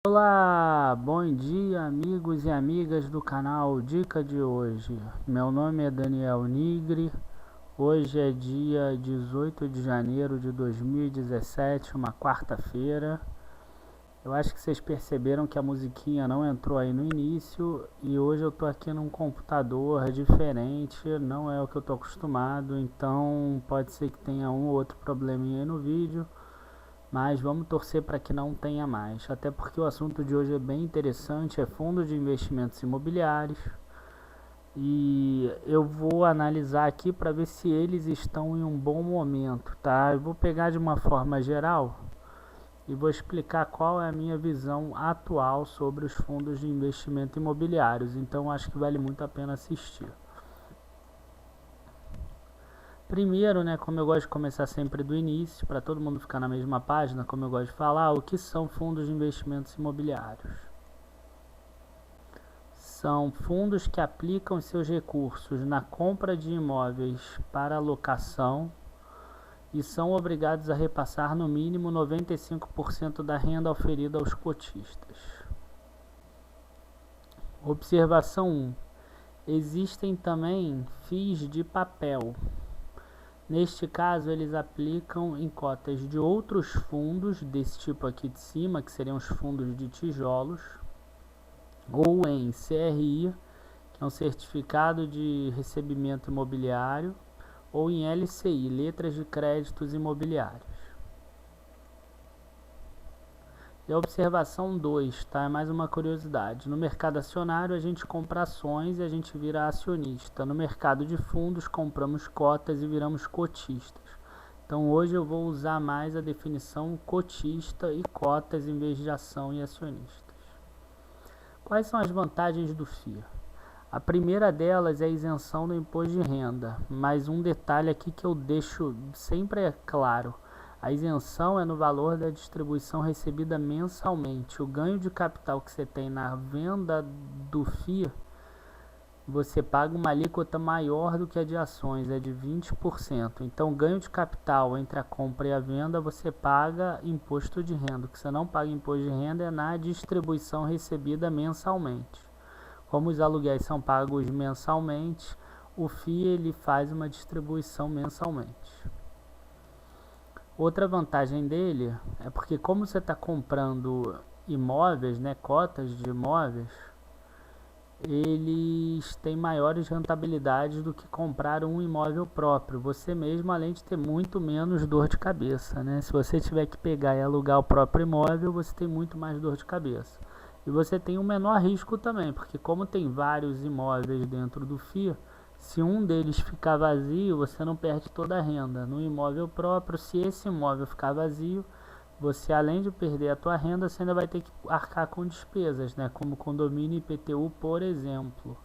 Olá, bom dia amigos e amigas do canal Dica de hoje. Meu nome é Daniel Nigri. Hoje é dia 18 de janeiro de 2017, uma quarta-feira. Eu acho que vocês perceberam que a musiquinha não entrou aí no início e hoje eu tô aqui num computador diferente, não é o que eu tô acostumado, então pode ser que tenha um ou outro probleminha aí no vídeo. Mas vamos torcer para que não tenha mais, até porque o assunto de hoje é bem interessante, é fundos de investimentos imobiliários e eu vou analisar aqui para ver se eles estão em um bom momento, tá? Eu vou pegar de uma forma geral e vou explicar qual é a minha visão atual sobre os fundos de investimento imobiliários, então acho que vale muito a pena assistir. Primeiro, né, como eu gosto de começar sempre do início, para todo mundo ficar na mesma página, como eu gosto de falar, o que são fundos de investimentos imobiliários? São fundos que aplicam seus recursos na compra de imóveis para locação e são obrigados a repassar no mínimo 95% da renda oferida aos cotistas. Observação 1. Existem também FIIs de papel. Neste caso, eles aplicam em cotas de outros fundos, desse tipo aqui de cima, que seriam os fundos de tijolos, ou em CRI, que é um certificado de recebimento imobiliário, ou em LCI, letras de créditos imobiliários. E a observação 2, tá? É mais uma curiosidade. No mercado acionário, a gente compra ações e a gente vira acionista. No mercado de fundos, compramos cotas e viramos cotistas. Então, hoje eu vou usar mais a definição cotista e cotas em vez de ação e acionistas. Quais são as vantagens do FII? A primeira delas é a isenção do imposto de renda. Mas um detalhe aqui que eu deixo sempre claro. A isenção é no valor da distribuição recebida mensalmente. O ganho de capital que você tem na venda do FII, você paga uma alíquota maior do que a de ações, é de 20%. Então, ganho de capital entre a compra e a venda, você paga imposto de renda. O que você não paga imposto de renda é na distribuição recebida mensalmente. Como os aluguéis são pagos mensalmente, o FII ele faz uma distribuição mensalmente. Outra vantagem dele é porque como você está comprando imóveis, né, cotas de imóveis, eles têm maiores rentabilidades do que comprar um imóvel próprio. Você mesmo, além de ter muito menos dor de cabeça, né? Se você tiver que pegar e alugar o próprio imóvel, você tem muito mais dor de cabeça. E você tem um menor risco também, porque como tem vários imóveis dentro do FII, se um deles ficar vazio, você não perde toda a renda. No imóvel próprio, se esse imóvel ficar vazio, você além de perder a tua renda, você ainda vai ter que arcar com despesas, né? Como condomínio e IPTU, por exemplo.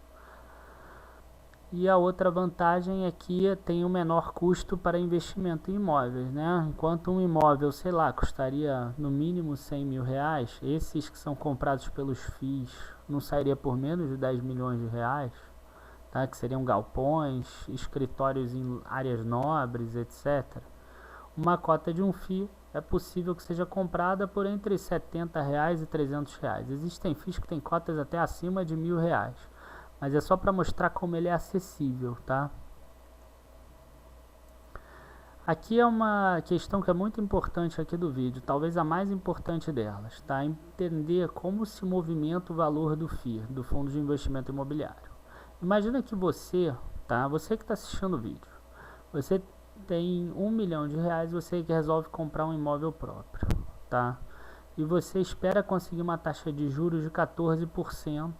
E a outra vantagem é que tem um menor custo para investimento em imóveis, né? Enquanto um imóvel, sei lá, custaria no mínimo 100 mil reais, esses que são comprados pelos FIIs não sairia por menos de 10 milhões de reais, tá? Que seriam galpões, escritórios em áreas nobres, etc. Uma cota de um FII é possível que seja comprada por entre R$70 e R$300. Existem FIIs que têm cotas até acima de R$1.000, mas é só para mostrar como ele é acessível, tá? Aqui é uma questão que é muito importante aqui do vídeo, talvez a mais importante delas, tá? Entender como se movimenta o valor do FII, do Fundo de Investimento Imobiliário. Imagina que você, tá? Você que está assistindo o vídeo, você tem R$1 milhão, você que resolve comprar um imóvel próprio, tá? E você espera conseguir uma taxa de juros de 14%,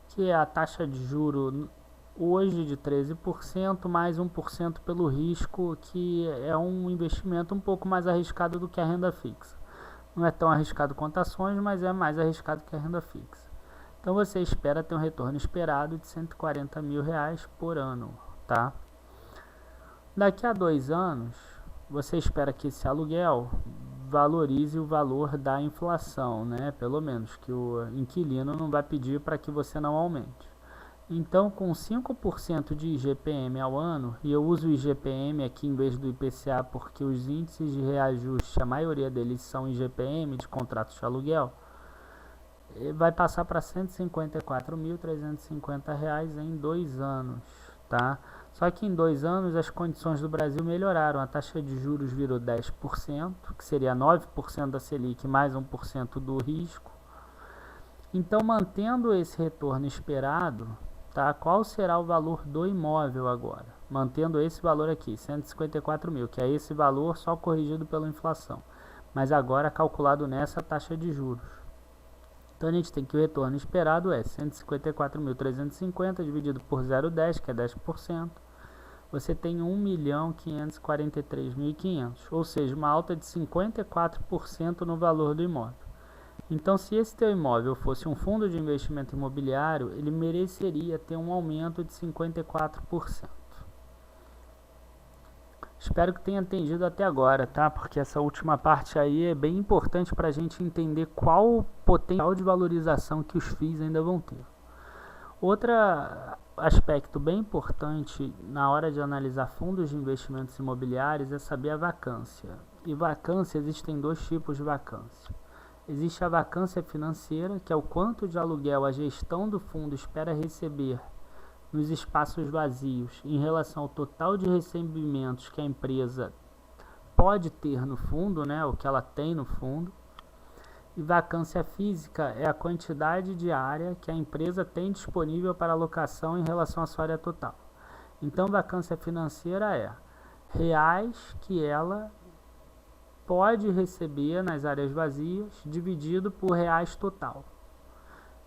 que é a taxa de juro hoje de 13%, mais 1% pelo risco, que é um investimento um pouco mais arriscado do que a renda fixa. Não é tão arriscado quanto ações, mas é mais arriscado que a renda fixa. Então você espera ter um retorno esperado de R$140 mil por ano, tá? Daqui a 2 anos, você espera que esse aluguel valorize o valor da inflação, né? Pelo menos que o inquilino não vai pedir para que você não aumente. Então, com 5% de IGPM ao ano, e eu uso o IGPM aqui em vez do IPCA porque os índices de reajuste, a maioria deles são IGPM, de contratos de aluguel, vai passar para R$ 154.350 em 2 anos, tá? Só que em 2 anos as condições do Brasil melhoraram, a taxa de juros virou 10%, que seria 9% da Selic mais 1% do risco. Então, mantendo esse retorno esperado, tá? Qual será o valor do imóvel agora? Mantendo esse valor aqui, 154 mil, que é esse valor só corrigido pela inflação, mas agora calculado nessa taxa de juros. Então a gente tem que o retorno esperado é 154.350 dividido por 0,10, que é 10%. Você tem 1.543.500, ou seja, uma alta de 54% no valor do imóvel. Então, se esse teu imóvel fosse um fundo de investimento imobiliário, ele mereceria ter um aumento de 54%. Espero que tenha entendido até agora, tá? Porque essa última parte aí é bem importante para a gente entender qual o potencial de valorização que os FIIs ainda vão ter. Outro aspecto bem importante na hora de analisar fundos de investimentos imobiliários é saber a vacância. E vacância, existem 2 tipos de vacância. Existe a vacância financeira, que é o quanto de aluguel a gestão do fundo espera receber nos espaços vazios em relação ao total de recebimentos que a empresa pode ter no fundo, né, o que ela tem no fundo. E vacância física é a quantidade de área que a empresa tem disponível para alocação em relação à sua área total. Então, vacância financeira é reais que ela pode receber nas áreas vazias, dividido por reais total.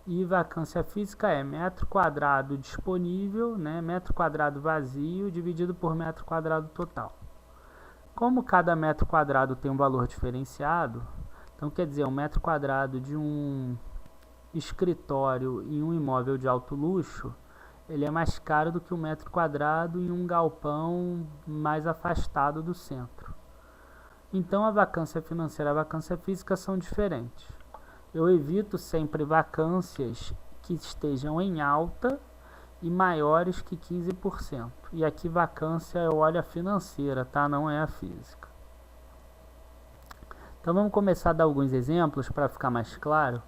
E vacância física é metro quadrado disponível, né, metro quadrado vazio, dividido por metro quadrado total. Como cada metro quadrado tem um valor diferenciado, então quer dizer, um metro quadrado de um escritório em um imóvel de alto luxo, ele é mais caro do que um metro quadrado em um galpão mais afastado do centro. Então a vacância financeira e a vacância física são diferentes. Eu evito sempre vacâncias que estejam em alta e maiores que 15%. E aqui vacância eu olho a financeira, tá? Não é a física. Então vamos começar a dar alguns exemplos para ficar mais claro.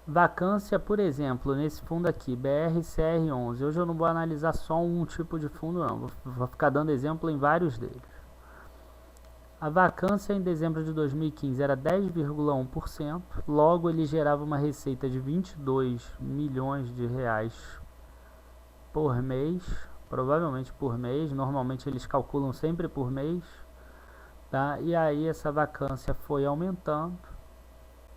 Vacância, por exemplo, nesse fundo aqui, BRCR11. Hoje eu não vou analisar só um tipo de fundo não, vou ficar dando exemplo em vários deles. A vacância em dezembro de 2015 era 10,1%, logo ele gerava uma receita de 22 milhões de reais por mês, provavelmente por mês, normalmente eles calculam sempre por mês, tá? E aí essa vacância foi aumentando,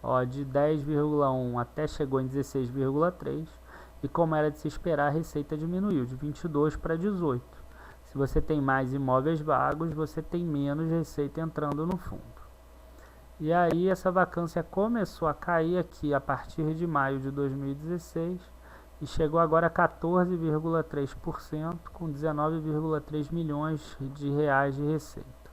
ó, de 10,1 até chegou em 16,3, e como era de se esperar, a receita diminuiu de 22 para 18. Se você tem mais imóveis vagos, você tem menos receita entrando no fundo. E aí essa vacância começou a cair aqui a partir de maio de 2016 e chegou agora a 14,3% com 19,3 milhões de reais de receita.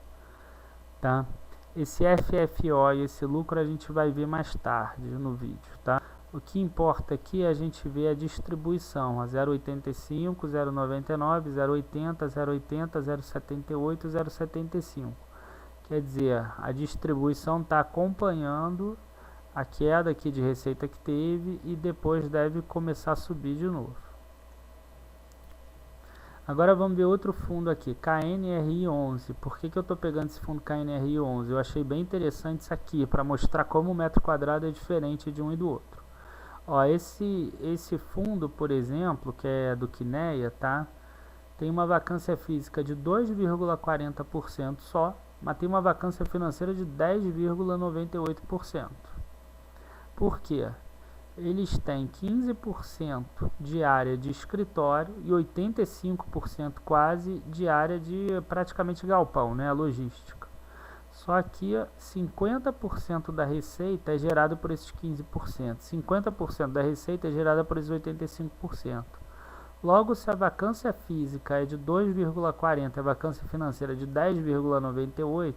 Tá? Esse FFO e esse lucro a gente vai ver mais tarde no vídeo, tá? O que importa aqui é a gente ver a distribuição, a 0,85, 0,99, 0,80, 0,80, 0,78, 0,75. Quer dizer, a distribuição está acompanhando a queda aqui de receita que teve e depois deve começar a subir de novo. Agora vamos ver outro fundo aqui, KNRI11. Por que eu estou pegando esse fundo KNRI11? Eu achei bem interessante isso aqui, para mostrar como o metro quadrado é diferente de um e do outro. Ó, esse fundo, por exemplo, que é do Kinea, tá? Tem uma vacância física de 2,40% só, mas tem uma vacância financeira de 10,98%. Por quê? Eles têm 15% de área de escritório e 85% quase de área de praticamente galpão, né? Logística. Só que 50% da receita é gerada por esses 15%, 50% da receita é gerada por esses 85%. Logo, se a vacância física é de 2,40% e a vacância financeira é de 10,98%,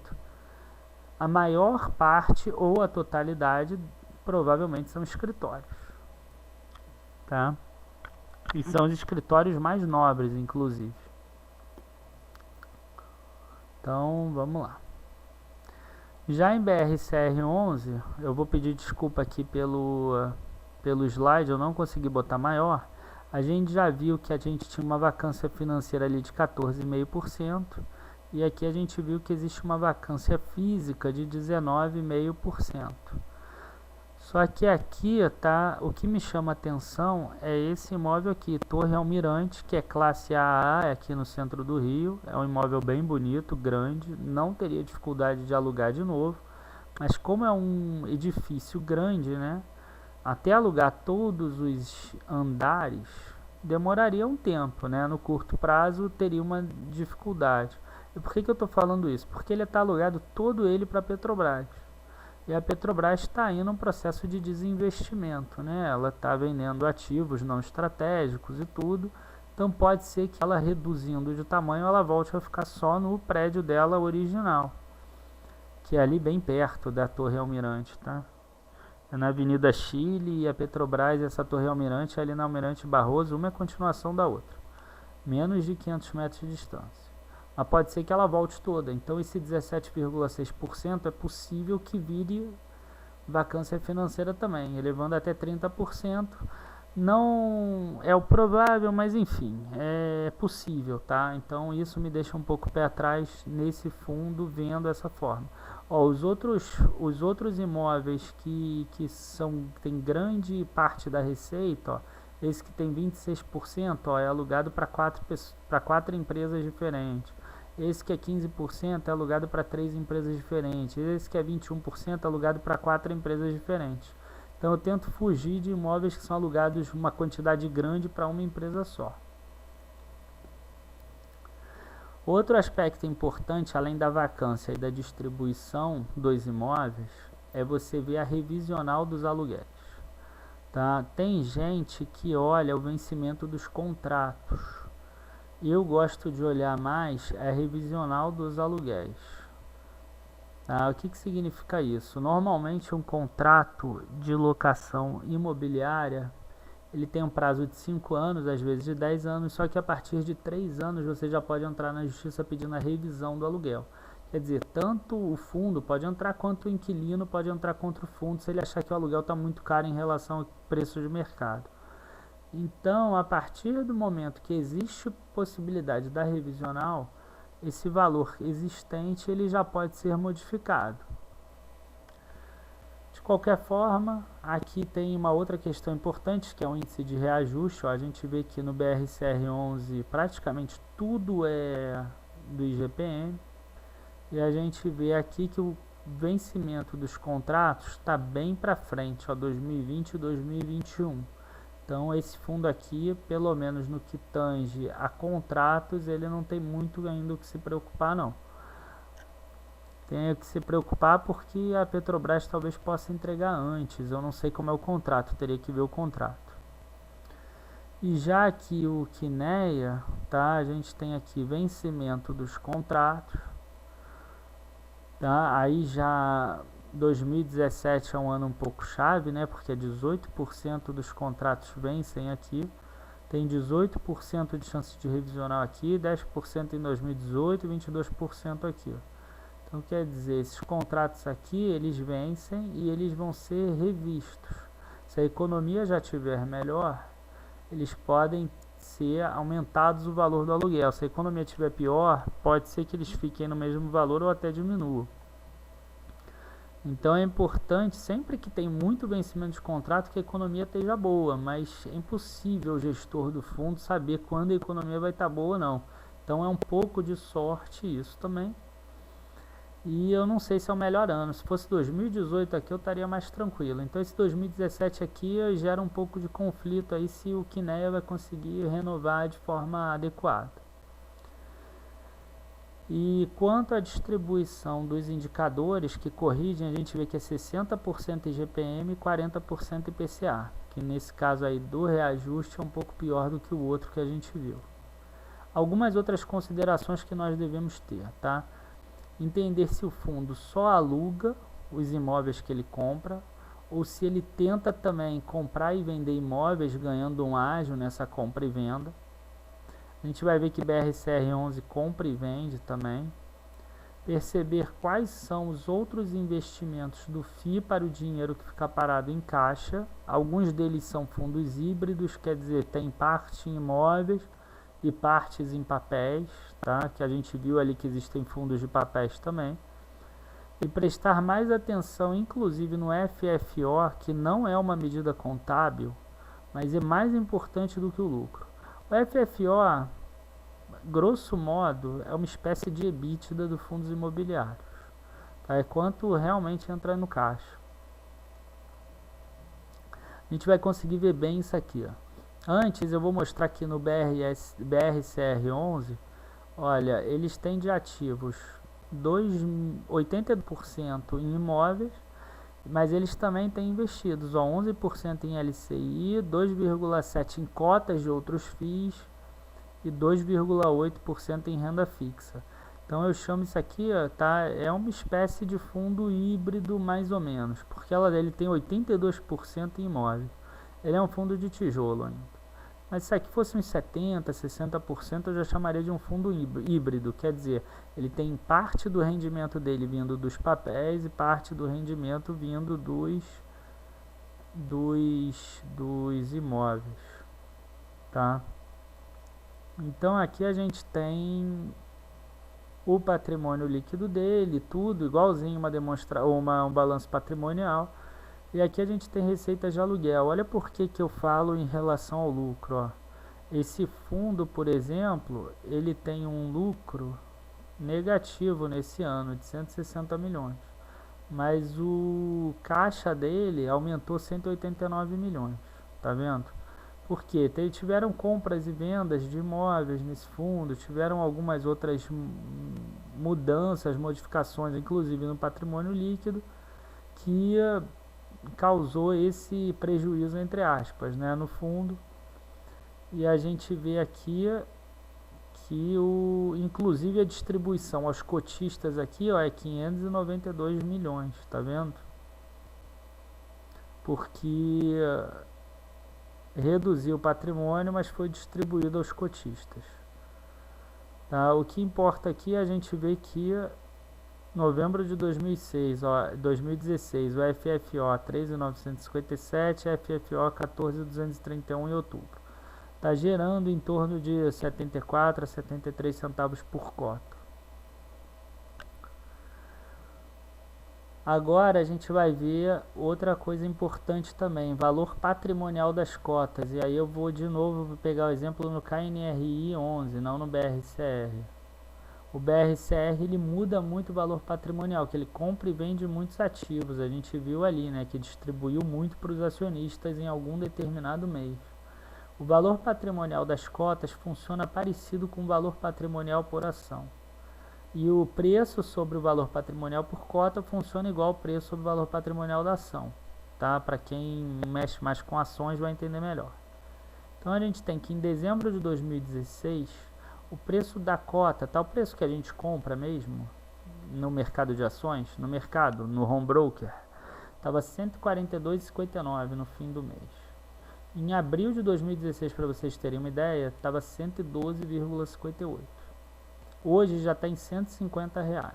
a maior parte ou a totalidade provavelmente são escritórios. Tá? E são os escritórios mais nobres, inclusive. Então, vamos lá. Já em BRCR11, eu vou pedir desculpa aqui pelo pelo slide, eu não consegui botar maior, a gente já viu que a gente tinha uma vacância financeira ali de 14,5%, e aqui a gente viu que existe uma vacância física de 19,5%. Só que aqui, tá, o que me chama atenção é esse imóvel aqui, Torre Almirante, que é classe AA, é aqui no centro do Rio. É um imóvel bem bonito, grande, não teria dificuldade de alugar de novo. Mas como é um edifício grande, né, até alugar todos os andares, demoraria um tempo, né, no curto prazo teria uma dificuldade. E por que eu estou falando isso? Porque ele está alugado todo ele para a Petrobras. E a Petrobras está indo num processo de desinvestimento, né? Ela está vendendo ativos não estratégicos e tudo. Então pode ser que ela reduzindo de tamanho, ela volte a ficar só no prédio dela original, que é ali bem perto da Torre Almirante, tá? É na Avenida Chile e a Petrobras, essa Torre Almirante é ali na Almirante Barroso, uma é continuação da outra. Menos de 500 metros de distância. Mas pode ser que ela volte toda. Então esse 17,6% é possível que vire vacância financeira também, elevando até 30%. Não é o provável, mas enfim, é possível, tá? Então isso me deixa um pouco pé atrás nesse fundo vendo essa forma. Ó, os outros imóveis que tem grande parte da receita, ó, esse que tem 26%, ó, é alugado para quatro empresas diferentes. Esse que é 15% é alugado para 3 empresas diferentes. Esse que é 21% é alugado para 4 empresas diferentes. Então eu tento fugir de imóveis que são alugados uma quantidade grande para uma empresa só. Outro aspecto importante, além da vacância e da distribuição dos imóveis, é você ver a revisional dos aluguéis. Tá? Tem gente que olha o vencimento dos contratos. Eu gosto de olhar mais a revisional dos aluguéis. Tá? O que significa isso? Normalmente um contrato de locação imobiliária, ele tem um prazo de 5 anos, às vezes de 10 anos, só que a partir de 3 anos você já pode entrar na justiça pedindo a revisão do aluguel. Quer dizer, tanto o fundo pode entrar quanto o inquilino pode entrar contra o fundo se ele achar que o aluguel está muito caro em relação ao preço de mercado. Então, a partir do momento que existe possibilidade da revisional, esse valor existente ele já pode ser modificado. De qualquer forma, aqui tem uma outra questão importante, que é o índice de reajuste. Ó, a gente vê que no BRCR11 praticamente tudo é do IGPM. E a gente vê aqui que o vencimento dos contratos está bem para frente, ó, 2020 e 2021. Então esse fundo aqui, pelo menos no que tange a contratos, ele não tem muito ainda o que se preocupar não. Tem que se preocupar porque a Petrobras talvez possa entregar antes, eu não sei como é o contrato, teria que ver o contrato. E já aqui o Kinea, tá? A gente tem aqui vencimento dos contratos, tá? Aí já 2017 é um ano um pouco chave, né? Porque 18% dos contratos vencem aqui. Tem 18% de chance de revisional aqui, 10% em 2018 e 22% aqui. Então quer dizer, esses contratos aqui, eles vencem e eles vão ser revistos. Se a economia já estiver melhor, eles podem ser aumentados o valor do aluguel. Se a economia estiver pior, pode ser que eles fiquem no mesmo valor ou até diminuam. Então é importante, sempre que tem muito vencimento de contrato, que a economia esteja boa, mas é impossível o gestor do fundo saber quando a economia vai estar boa ou não. Então é um pouco de sorte isso também. E eu não sei se é o melhor ano. Se fosse 2018 aqui eu estaria mais tranquilo. Então esse 2017 aqui gera um pouco de conflito aí se o Kinea vai conseguir renovar de forma adequada. E quanto à distribuição dos indicadores que corrigem, a gente vê que é 60% IGPM e 40% IPCA, que nesse caso aí do reajuste é um pouco pior do que o outro que a gente viu. Algumas outras considerações que nós devemos ter, tá? Entender se o fundo só aluga os imóveis que ele compra, ou se ele tenta também comprar e vender imóveis ganhando um ágio nessa compra e venda. A gente vai ver que BRCR11 compra e vende também. perceber quais são os outros investimentos do FII para o dinheiro que fica parado em caixa. Alguns deles são fundos híbridos, quer dizer, tem parte em imóveis e partes em papéis, tá? Que a gente viu ali que existem fundos de papéis também. E prestar mais atenção, inclusive no FFO, que não é uma medida contábil, mas é mais importante do que o lucro. O FFO, grosso modo, é uma espécie de EBITDA dos fundos imobiliários. Tá? É quanto realmente entra no caixa. A gente vai conseguir ver bem isso aqui. Ó. Antes, eu vou mostrar aqui no BRCR11. Olha, eles têm de ativos 82% em imóveis, mas eles também têm investidos 11% em LCI, 2,7% em cotas de outros FIIs e 2,8% em renda fixa. Então eu chamo isso aqui, ó, tá? É uma espécie de fundo híbrido mais ou menos, porque ele tem 82% em imóveis. Ele é um fundo de tijolo ainda. Mas se aqui fosse uns 70%, 60%, eu já chamaria de um fundo híbrido. Quer dizer, ele tem parte do rendimento dele vindo dos papéis e parte do rendimento vindo dos imóveis. Tá? Então aqui a gente tem o patrimônio líquido dele, tudo igualzinho um balanço patrimonial. E aqui a gente tem receitas de aluguel. Olha por que eu falo em relação ao lucro. Ó. Esse fundo, por exemplo, ele tem um lucro negativo nesse ano de 160 milhões. Mas o caixa dele aumentou 189 milhões. Tá vendo? Por quê? Tiveram compras e vendas de imóveis nesse fundo, tiveram algumas outras mudanças, modificações, inclusive no patrimônio líquido, que causou esse prejuízo, entre aspas, né, no fundo. E a gente vê aqui que inclusive a distribuição aos cotistas aqui, ó, é 592 milhões, tá vendo? Porque reduziu o patrimônio, mas foi distribuído aos cotistas. Tá? O que importa aqui é a gente ver que novembro de 2016, o FFO 13.957, FFO 14.231 em outubro. Está gerando em torno de 74 a 73 centavos por cota. Agora a gente vai ver outra coisa importante também, valor patrimonial das cotas. E aí eu vou de novo pegar o exemplo no KNRI 11, não no BRCR. O BRCR ele muda muito o valor patrimonial, que ele compra e vende muitos ativos. A gente viu ali, né, que distribuiu muito para os acionistas em algum determinado mês. O valor patrimonial das cotas funciona parecido com o valor patrimonial por ação. E o preço sobre o valor patrimonial por cota funciona igual ao preço sobre o valor patrimonial da ação. Tá? Para quem mexe mais com ações vai entender melhor. Então a gente tem que em dezembro de 2016, o preço da cota, tá? O preço que a gente compra mesmo no mercado de ações, no home broker, estava R$ 142,59 no fim do mês. Em abril de 2016, para vocês terem uma ideia, estava 112,58. Hoje já está em R$150.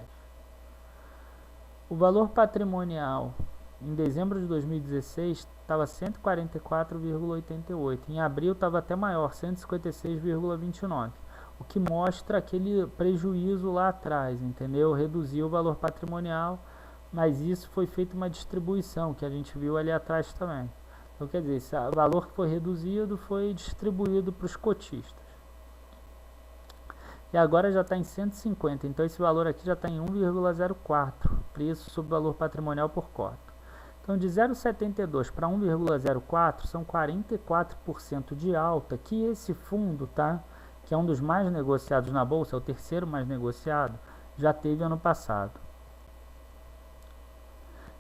O valor patrimonial em dezembro de 2016 estava 144,88. Em abril estava até maior, 156,29. O que mostra aquele prejuízo lá atrás, entendeu? Reduziu o valor patrimonial, mas isso foi feita uma distribuição, que a gente viu ali atrás também. Então, quer dizer, esse valor que foi reduzido foi distribuído para os cotistas. E agora já está em 150, então esse valor aqui já está em 1,04, preço sobre valor patrimonial por cota. Então, de 0,72 para 1,04 são 44% de alta, que esse fundo, tá, que é um dos mais negociados na Bolsa, é o terceiro mais negociado, já teve ano passado.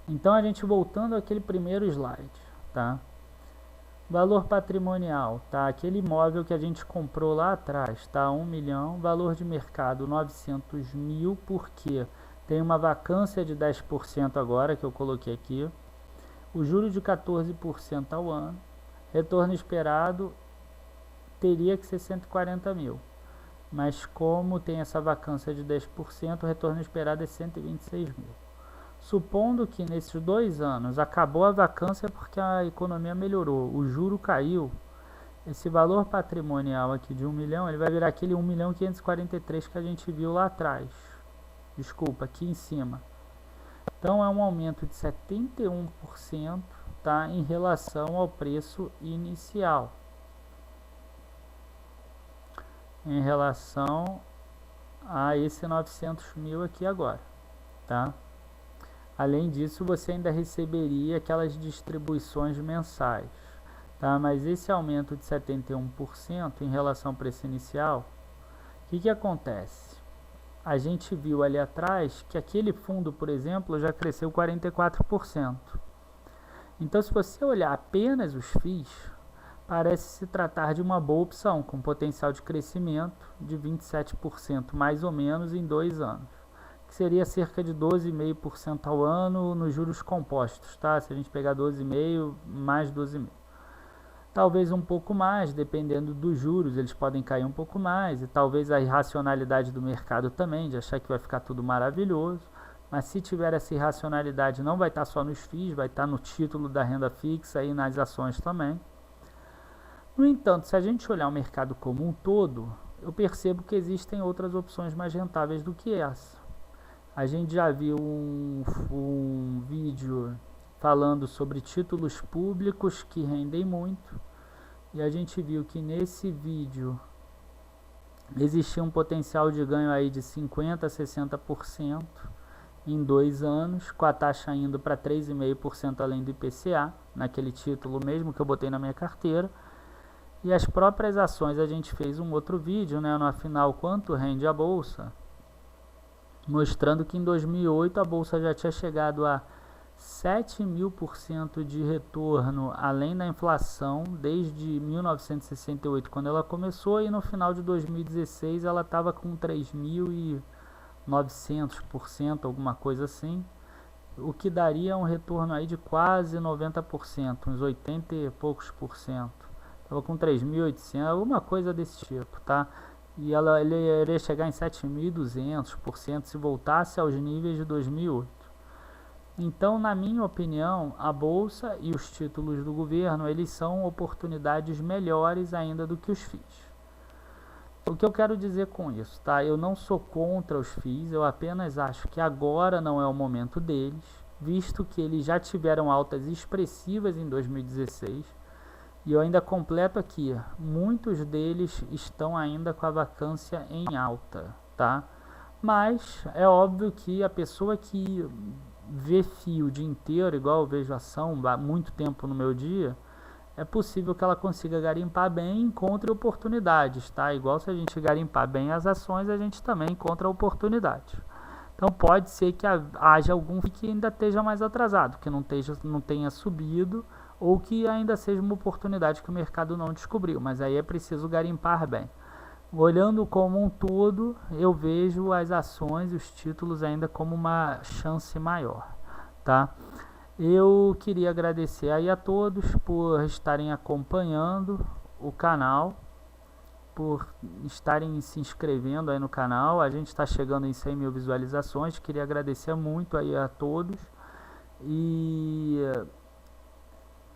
Então, a gente voltando àquele primeiro slide, tá? Valor patrimonial, tá? Aquele imóvel que a gente comprou lá atrás, tá? 1 milhão, valor de mercado 900 mil, porque tem uma vacância de 10% agora, que eu coloquei aqui. O juro de 14% ao ano. Retorno esperado teria que ser 140 mil. mas como tem essa vacância de 10%, o retorno esperado é 126 mil. Supondo que nesses 2 anos acabou a vacância porque a economia melhorou, o juro caiu, esse valor patrimonial aqui de 1 milhão, ele vai virar aquele 1.543.000 que a gente viu lá atrás. Desculpa, aqui em cima. Então é um aumento de 71%, tá, em relação ao preço inicial. Em relação a esse 900 mil aqui agora, tá? Além disso, você ainda receberia aquelas distribuições mensais, tá? Mas esse aumento de 71% em relação ao preço inicial, o que acontece? A gente viu ali atrás que aquele fundo, por exemplo, já cresceu 44%. Então, se você olhar apenas os FIIs, parece se tratar de uma boa opção, com potencial de crescimento de 27% mais ou menos em 2 anos, que seria cerca de 12,5% ao ano nos juros compostos, tá? Se a gente pegar 12,5 mais 12,5. Talvez um pouco mais, dependendo dos juros, eles podem cair um pouco mais, e talvez a irracionalidade do mercado também, de achar que vai ficar tudo maravilhoso. Mas se tiver essa irracionalidade, não vai estar só nos FIIs, vai estar no título da renda fixa e nas ações também. No entanto, se a gente olhar o mercado como um todo, eu percebo que existem outras opções mais rentáveis do que essa. A gente já viu um vídeo falando sobre títulos públicos que rendem muito, e a gente viu que nesse vídeo existia um potencial de ganho aí de 50% a 60% em 2 anos, com a taxa indo para 3,5% além do IPCA, naquele título mesmo que eu botei na minha carteira. E as próprias ações, a gente fez um outro vídeo, né, no afinal, quanto rende a bolsa, mostrando que em 2008 a bolsa já tinha chegado a 7.000% de retorno além da inflação desde 1968, quando ela começou, e no final de 2016 ela estava com 3.900%, alguma coisa assim, o que daria um retorno aí de quase 90%, uns 80 e poucos por cento. Estava com 3.800, alguma coisa desse tipo, tá? E ele iria chegar em 7.200% se voltasse aos níveis de 2008. Então, na minha opinião, a bolsa e os títulos do governo, eles são oportunidades melhores ainda do que os FIIs. O que eu quero dizer com isso, tá? Eu não sou contra os FIIs, eu apenas acho que agora não é o momento deles, visto que eles já tiveram altas expressivas em 2016. E eu ainda completo aqui, muitos deles estão ainda com a vacância em alta, tá? Mas é óbvio que a pessoa que vê FII o dia inteiro, igual eu vejo ação há muito tempo no meu dia, é possível que ela consiga garimpar bem e encontre oportunidades, tá? Igual se a gente garimpar bem as ações, a gente também encontra oportunidades. Então pode ser que haja algum FII que ainda esteja mais atrasado, que não tenha subido, ou que ainda seja uma oportunidade que o mercado não descobriu, mas aí é preciso garimpar bem. Olhando como um todo, eu vejo as ações e os títulos ainda como uma chance maior, tá? Eu queria agradecer aí a todos por estarem acompanhando o canal, por estarem se inscrevendo aí no canal. A gente está chegando em 100 mil visualizações, queria agradecer muito aí a todos.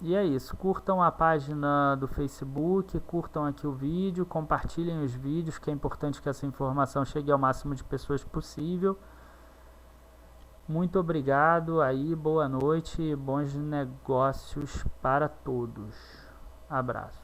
E é isso, curtam a página do Facebook, curtam aqui o vídeo, compartilhem os vídeos, que é importante que essa informação chegue ao máximo de pessoas possível. Muito obrigado aí, boa noite e bons negócios para todos. Abraço.